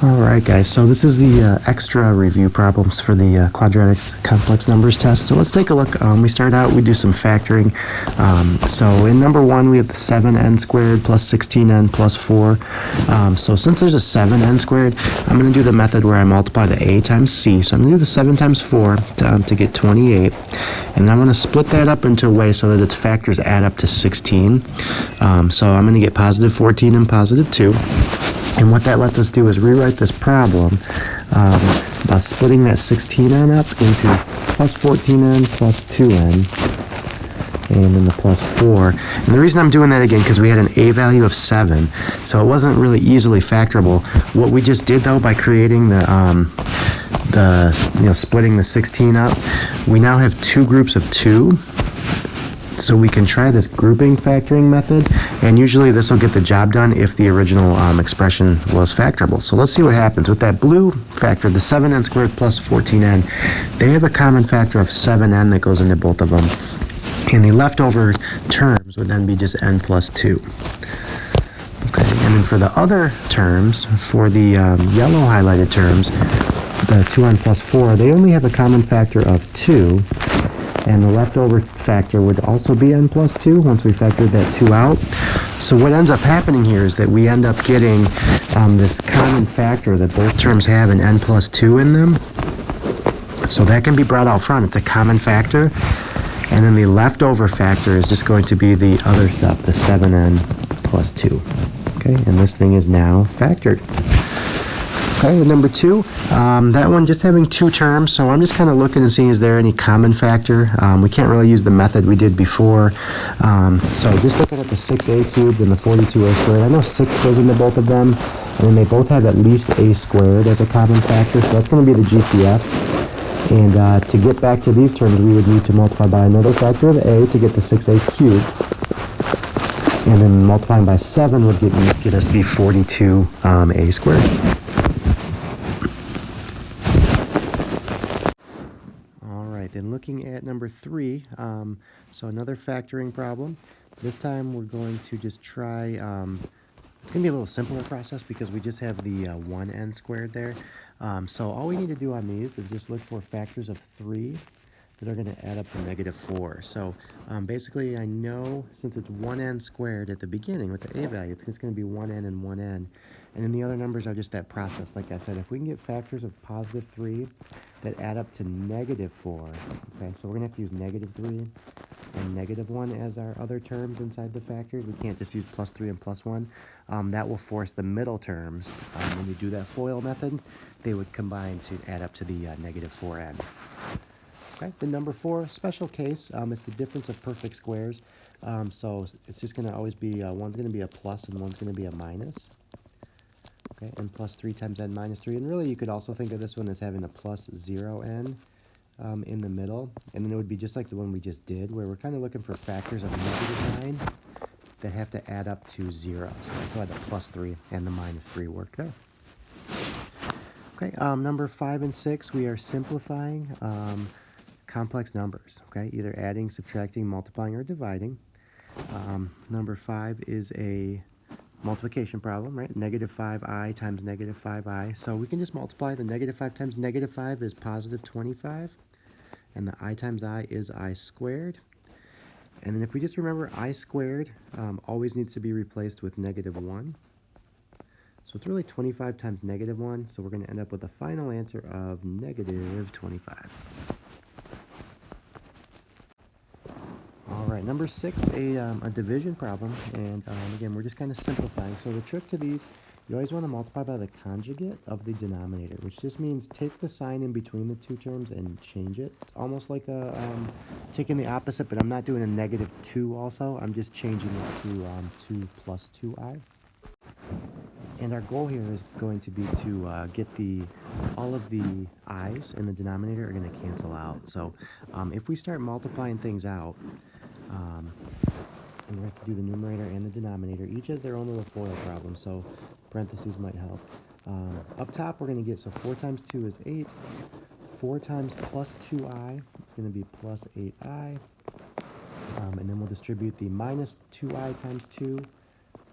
Alright guys, so this is the extra review problems for the quadratics complex numbers test. So let's take a look. We start out, we do some factoring. So in number 1 we have the 7n squared plus 16n plus 4. So since there's a 7n squared, I'm going to do the method where I multiply the a times c. So I'm going to do the 7 times 4 to get 28. And I'm going to split that up into a way so that its factors add up to 16. So I'm going to get positive 14 and positive 2. And what that lets us do is rewrite this problem by splitting that 16n up into plus 14n plus 2n, and then the plus 4. And the reason I'm doing that again, because we had an a value of 7, so it wasn't really easily factorable. What we just did though, by creating splitting the 16 up, we now have two groups of 2. So we can try this grouping factoring method, and usually this will get the job done if the original expression was factorable. So let's see what happens. With that blue factor, the 7n squared plus 14n, they have a common factor of 7n that goes into both of them. And the leftover terms would then be just n plus 2. Okay, and then for the other terms, for the yellow highlighted terms, the 2n plus 4, they only have a common factor of 2. And the leftover factor would also be n plus 2 once we factored that 2 out. So what ends up happening here is that we end up getting this common factor that both terms have an n plus 2 in them. So that can be brought out front. It's a common factor. And then the leftover factor is just going to be the other stuff, the 7n plus 2. Okay, and this thing is now factored. Okay, with number 2, that one just having 2 terms, so I'm just kind of looking and seeing is there any common factor. We can't really use the method we did before, so just looking at the 6a cubed and the 42a squared, I know 6 goes into both of them, and then they both have at least a squared as a common factor, so that's going to be the GCF. And to get back to these terms, we would need to multiply by another factor of a to get the 6a cubed. And then multiplying by 7 would get us the 42a squared. Then looking at number 3, so another factoring problem. This time we're going to just try, it's going to be a little simpler process because we just have the 1n squared there. So all we need to do on these is just look for factors of 3 that are going to add up to negative 4. So basically I know since it's 1n squared at the beginning with the a value, it's just going to be 1n and 1n. And then the other numbers are just that process. Like I said, if we can get factors of positive 3 that add up to negative 4, okay, so we're going to have to use negative 3 and negative 1 as our other terms inside the factors. We can't just use plus 3 and plus 1. That will force the middle terms. When you do that FOIL method, they would combine to add up to the negative 4n. Okay, then number 4, special case. It's the difference of perfect squares. So it's just going to always be, one's going to be a plus and one's going to be a minus. Okay, and plus 3 times n minus 3. And really, you could also think of this one as having a plus 0n in the middle. And then it would be just like the one we just did, where we're kind of looking for factors of negative 9 that have to add up to 0. So that's why the plus 3 and the minus 3 work there. Okay, number 5 and 6, we are simplifying complex numbers. Okay, either adding, subtracting, multiplying, or dividing. Number 5 is a multiplication problem, right? Negative 5i times negative 5i. So we can just multiply. The negative 5 times negative 5 is positive 25. And the I times I is I squared. And then if we just remember, I squared always needs to be replaced with negative 1. So it's really 25 times negative 1. So we're going to end up with a final answer of negative 25. All right, number 6, a division problem, and again, we're just kind of simplifying. So the trick to these, you always want to multiply by the conjugate of the denominator, which just means take the sign in between the two terms and change it. It's almost like taking the opposite, but I'm not doing a negative 2 also. I'm just changing it to 2 plus 2i. And our goal here is going to be to get all of the i's in the denominator are going to cancel out. So if we start multiplying things out, and we have to do the numerator and the denominator. Each has their own little FOIL problem, so parentheses might help. Up top, we're going to get, so 4 times 2 is 8. 4 times plus 2i, it's going to be plus 8i. And then we'll distribute the minus 2i times 2,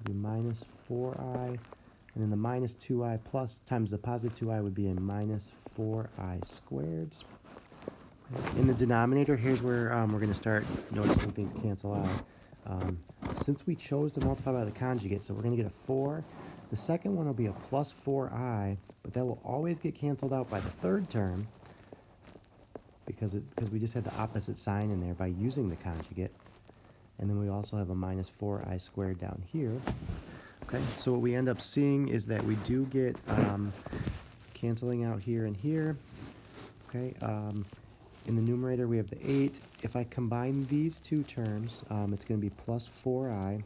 the minus 4i, And then the minus 2i plus times the positive 2i would be a minus 4i squared. Okay. In the denominator, here's where we're going to start noticing things cancel out. Since we chose to multiply by the conjugate, so we're going to get a 4. The second one will be a plus 4i, but that will always get canceled out by the third term because we just had the opposite sign in there by using the conjugate. And then we also have a minus 4i squared down here. Okay, so what we end up seeing is that we do get canceling out here and here. Okay, in the numerator we have the 8. If I combine these two terms, it's going to be plus 4i.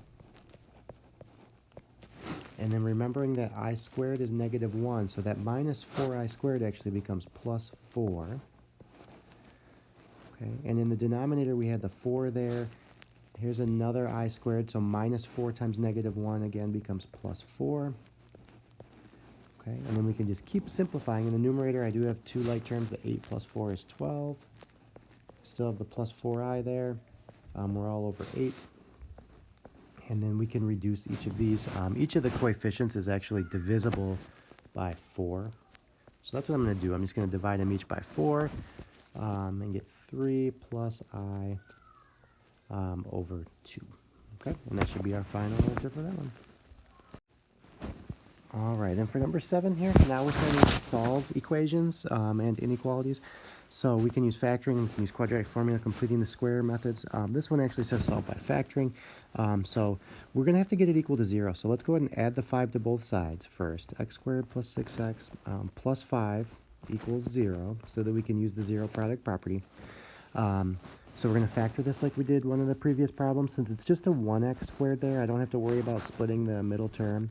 And then remembering that I squared is negative 1, so that minus 4i squared actually becomes plus 4. Okay, and in the denominator we had the 4 there. Here's another I squared, so minus 4 times negative 1 again becomes plus 4. Okay, and then we can just keep simplifying. In the numerator I do have two like terms. The 8 plus 4 is 12. Still have the plus 4i there. We're all over 8. And then we can reduce each of these. Each of the coefficients is actually divisible by 4. So that's what I'm going to do. I'm just going to divide them each by 4 and get 3 plus I over 2. Okay, and that should be our final answer for that one. All right, and for number 7 here, now we're starting to solve equations and inequalities. So we can use factoring, we can use quadratic formula, completing the square methods. This one actually says solve by factoring. So we're going to have to get it equal to 0. So let's go ahead and add the 5 to both sides first. X squared plus 6x plus 5 equals 0, so that we can use the zero product property. So we're going to factor this like we did one of the previous problems. Since it's just a 1x squared there, I don't have to worry about splitting the middle term.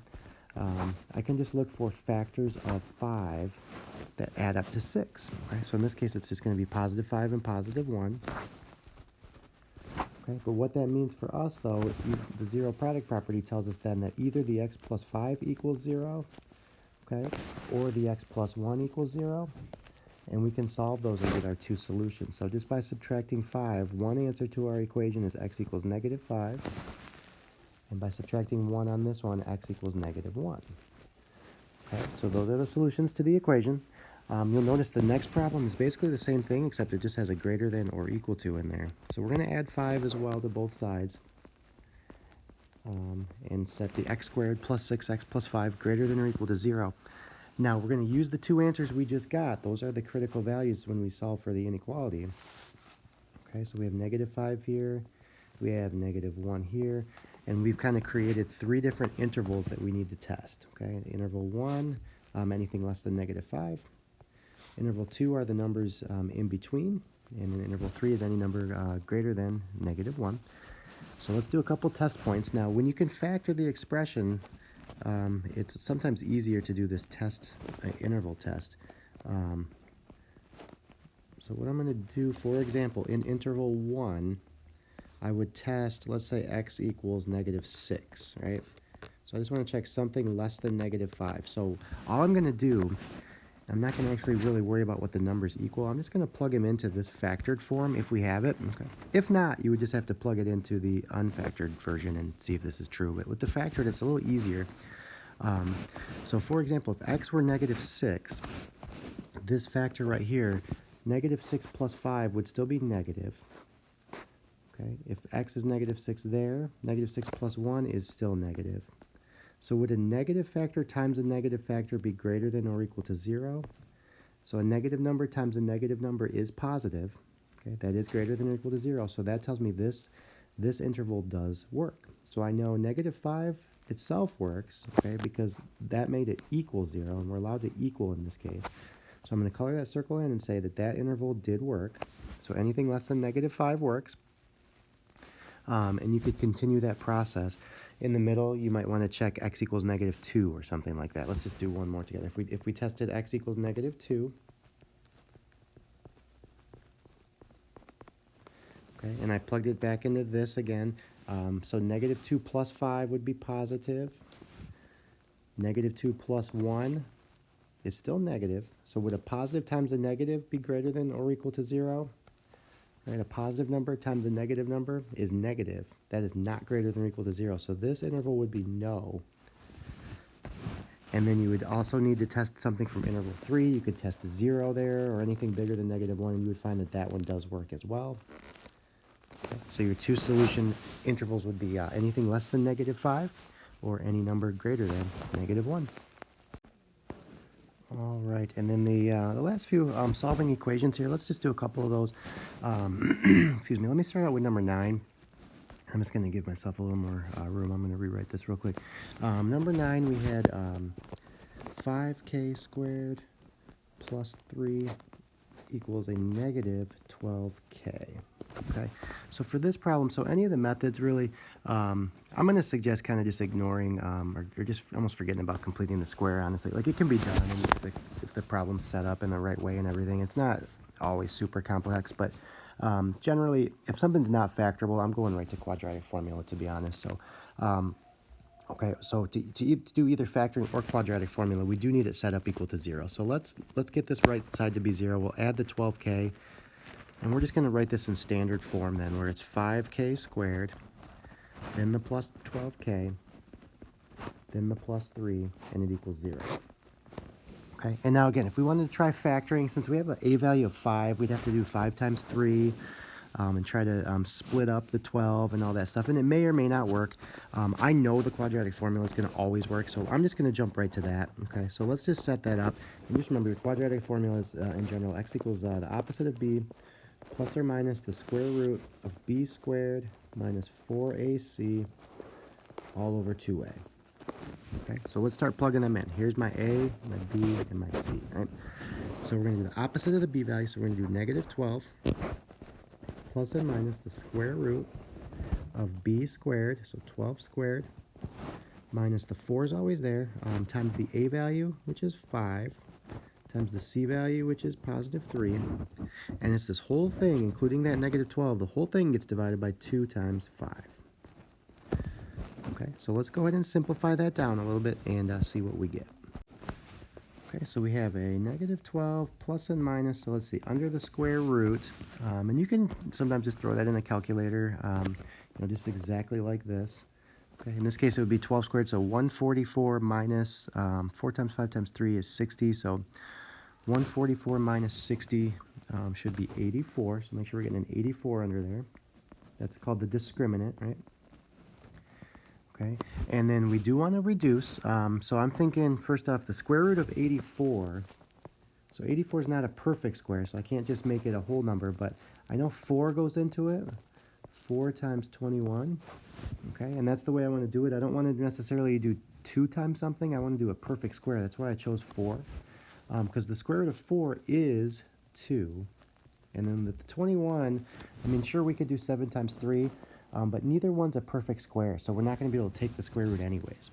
I can just look for factors of 5 that add up to 6. Okay? So in this case, it's just going to be positive 5 and positive 1. Okay? But what that means for us, though, the zero product property tells us then that either the x plus 5 equals 0, okay, or the x plus 1 equals 0. And we can solve those and get our two solutions. So just by subtracting 5, one answer to our equation is x equals negative 5. And by subtracting 1 on this one, x equals negative 1. Okay, so those are the solutions to the equation. You'll notice the next problem is basically the same thing, except it just has a greater than or equal to in there. So we're going to add 5 as well to both sides. And set the x squared plus 6x plus 5 greater than or equal to 0. Now we're going to use the two answers we just got. Those are the critical values when we solve for the inequality. Okay, so we have negative 5 here. We have negative 1 here. And we've kind of created 3 different intervals that we need to test. Okay, interval 1, anything less than negative 5. Interval 2 are the numbers in between. And then interval 3 is any number greater than negative 1. So let's do a couple test points. Now, when you can factor the expression, it's sometimes easier to do this test, interval test. So what I'm going to do, for example, in interval 1, I would test, let's say x equals negative 6, right? So I just want to check something less than negative 5. So all I'm going to do, I'm not going to actually really worry about what the numbers equal. I'm just going to plug them into this factored form if we have it. Okay. If not, you would just have to plug it into the unfactored version and see if this is true. But with the factored, it's a little easier. So for example, if x were negative 6, this factor right here, negative 6 plus 5 would still be negative. Okay, if x is negative 6 there, negative 6 plus 1 is still negative. So would a negative factor times a negative factor be greater than or equal to 0? So a negative number times a negative number is positive. Okay, that is greater than or equal to 0. So that tells me this interval does work. So I know negative 5 itself works, okay, because that made it equal 0, and we're allowed to equal in this case. So I'm going to color that circle in and say that that interval did work. So anything less than negative 5 works. And you could continue that process. In the middle, you might want to check x equals negative 2 or something like that. Let's just do one more together. If we tested x equals negative 2, okay, and I plugged it back into this again, so negative 2 plus 5 would be positive. Negative 2 plus 1 is still negative. So would a positive times a negative be greater than or equal to 0? Right, a positive number times a negative number is negative. That is not greater than or equal to 0. So this interval would be no. And then you would also need to test something from interval 3. You could test 0 there, or anything bigger than -1, and you would find that that one does work as well. Okay. So your two solution intervals would be anything less than -5, or any number greater than -1. All right, and then the last few solving equations here, let's just do a couple of those. Excuse me, let me start out with number 9. I'm just going to give myself a little more room. I'm going to rewrite this real quick. Number 9, we had 5k squared plus 3 equals a -12k. Okay, so for this problem, so any of the methods really, I'm going to suggest kind of just ignoring or just almost forgetting about completing the square, honestly. Like, it can be done if the problem's set up in the right way and everything. It's not always super complex, but generally, if something's not factorable, I'm going right to quadratic formula, to be honest. So, okay, so to do either factoring or quadratic formula, we do need it set up equal to 0. So let's get this right side to be 0. We'll add the 12k, and we're just going to write this in standard form then, where it's 5k squared, then the plus 12k, then the plus 3, and it equals 0. Okay, and now again, if we wanted to try factoring, since we have an a value of 5, we'd have to do 5 times 3, and try to split up the 12 and all that stuff, and it may or may not work. I know the quadratic formula is going to always work, so I'm just going to jump right to that. Okay, so let's just set that up. And just remember, your quadratic formula is, in general, x equals the opposite of b plus or minus the square root of b squared minus 4ac all over 2a. Okay, so let's start plugging them in. Here's my a, my b, and my c, right? So we're going to do the opposite of the b value, so we're going to do -12 plus or minus the square root of b squared, so 12 squared, minus the 4 is always there, times the a value, which is 5, times the c value, which is +3, and it's this whole thing, including that -12, the whole thing gets divided by 2 times 5. Okay, so let's go ahead and simplify that down a little bit and see what we get. Okay, so we have a -12 plus and minus, so let's see, under the square root, and you can sometimes just throw that in a calculator, just exactly like this. Okay, in this case it would be 12 squared, so 144 minus 4 times 5 times 3 is 60, so 144 minus 60 should be 84, so make sure we're getting an 84 under there. That's called the discriminant, right? Okay, and then we do want to reduce, so I'm thinking, first off, the square root of 84, so 84 is not a perfect square, so I can't just make it a whole number, but I know 4 goes into it, 4 times 21, okay, and that's the way I want to do it. I don't want to necessarily do 2 times something, I want to do a perfect square. That's why I chose 4, because the square root of 4 is 2, and then the 21, I mean, sure, we could do 7 times 3, but neither one's a perfect square, so we're not going to be able to take the square root anyways.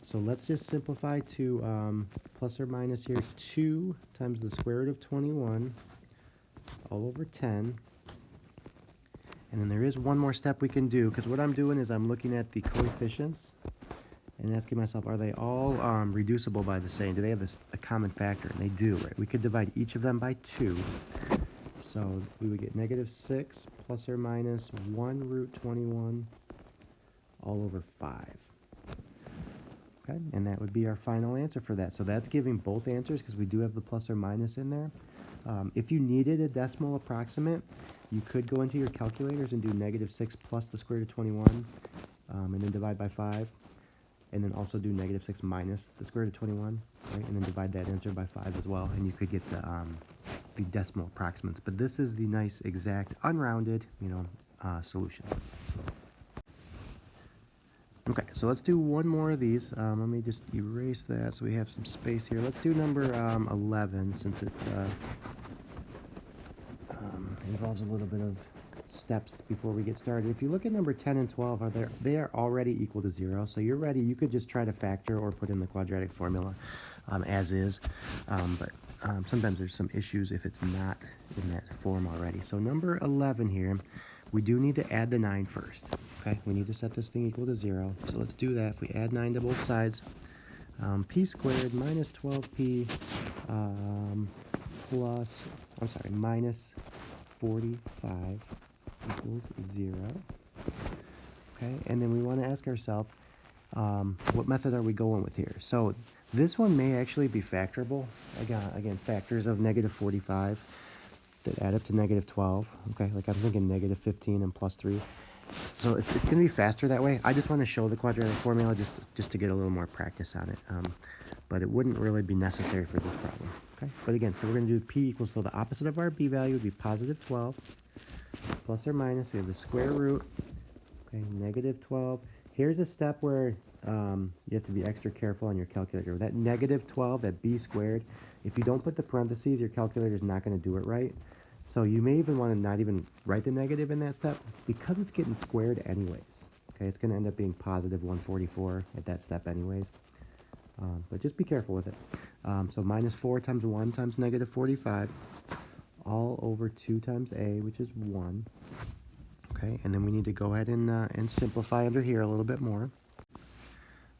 So let's just simplify to plus or minus here, 2 times the square root of 21 all over 10. And then there is one more step we can do, because what I'm doing is I'm looking at the coefficients and asking myself, are they all reducible by the same? Do they have a common factor? And they do, right? We could divide each of them by 2. So we would get -6 plus or minus 1 root 21 all over 5. Okay, and that would be our final answer for that. So that's giving both answers because we do have the plus or minus in there. If you needed a decimal approximate, you could go into your calculators and do -6 plus the square root of 21 and then divide by 5. And then also do -6 minus the square root of 21, right? And then divide that answer by 5 as well, and you could get the decimal approximates. But this is the nice, exact, unrounded, solution. Okay, so let's do one more of these. Let me just erase that so we have some space here. Let's do number 11, since it involves a little bit of steps before we get started. If you look at number 10 and 12, they are already equal to 0, so you're ready. You could just try to factor or put in the quadratic formula as is, but sometimes there's some issues if it's not in that form already. So number 11 here, we do need to add the 9 first. Okay, we need to set this thing equal to 0, so let's do that. If we add 9 to both sides, p squared minus 12p minus 45 equals 0. Okay, and then we want to ask ourselves, what method are we going with here? So This one may actually be factorable. Again, factors of negative 45 that add up to negative 12. Okay, like I'm thinking negative 15 and plus 3. So it's going to be faster that way. I just want to show the quadratic formula just to get a little more practice on it. But it wouldn't really be necessary for this problem. Okay, but again, so we're going to do p equals, so the opposite of our b value would be positive 12 plus or minus. We have the square root. Okay, negative 12. Here's a step where you have to be extra careful on your calculator. That negative 12, that b squared, if you don't put the parentheses, your calculator is not going to do it right. So you may even want to not even write the negative in that step because it's getting squared anyways. Okay, it's going to end up being positive 144 at that step anyways. But just be careful with it. So minus 4 times 1 times negative 45, all over 2 times a, which is 1. Okay, and then we need to go ahead and simplify under here a little bit more.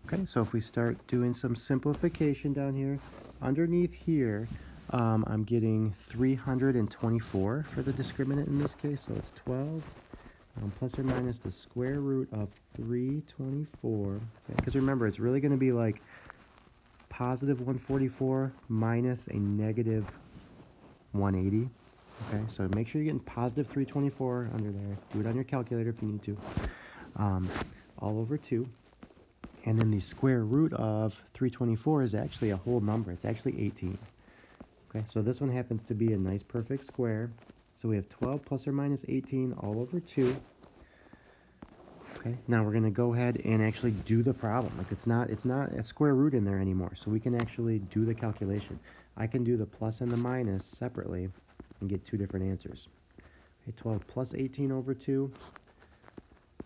Okay, so if we start doing some simplification down here, underneath here, I'm getting 324 for the discriminant in this case, so it's 12 plus or minus the square root of 324. Because remember, it's really going to be like positive 144 minus a negative 180. Okay, so make sure you're getting positive 324 under there. Do it on your calculator if you need to. All over 2. And then the square root of 324 is actually a whole number. It's actually 18. Okay, so this one happens to be a nice perfect square. So we have 12 plus or minus 18 all over 2. Okay, now we're going to go ahead and actually do the problem. Like it's not a square root in there anymore. So we can actually do the calculation. I can do the plus and the minus separately and get two different answers. Okay, 12 plus 18 over 2.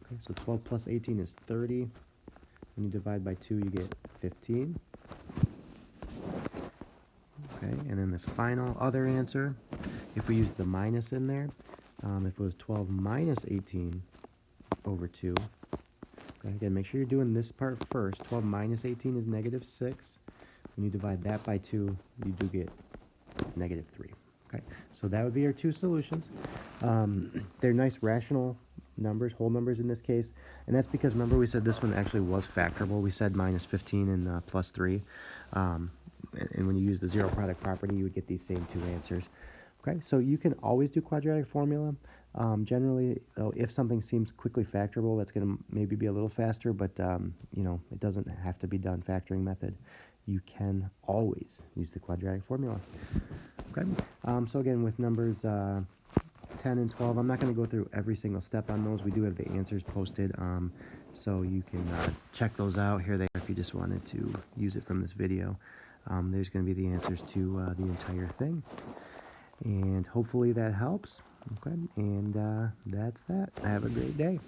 Okay, so 12 plus 18 is 30. When you divide by 2, you get 15. Okay, and then the final other answer, if we use the minus in there, if it was 12 minus 18 over 2, okay, again, make sure you're doing this part first. 12 minus 18 is negative 6. When you divide that by 2, you do get negative 3. Okay, so that would be our two solutions. They're nice rational numbers, whole numbers in this case, and that's because remember we said this one actually was factorable. We said minus 15 and plus 3, and when you use the zero product property, you would get these same two answers. Okay, so you can always do quadratic formula. Generally, though, if something seems quickly factorable, that's going to maybe be a little faster, but you know, it doesn't have to be done factoring method. You can always use the quadratic formula. Okay, so again, with numbers 10 and 12, I'm not going to go through every single step on those. We do have the answers posted, so you can check those out. Here they are if you just wanted to use it from this video. There's going to be the answers to the entire thing. And hopefully that helps. Okay, and that's that. Have a great day.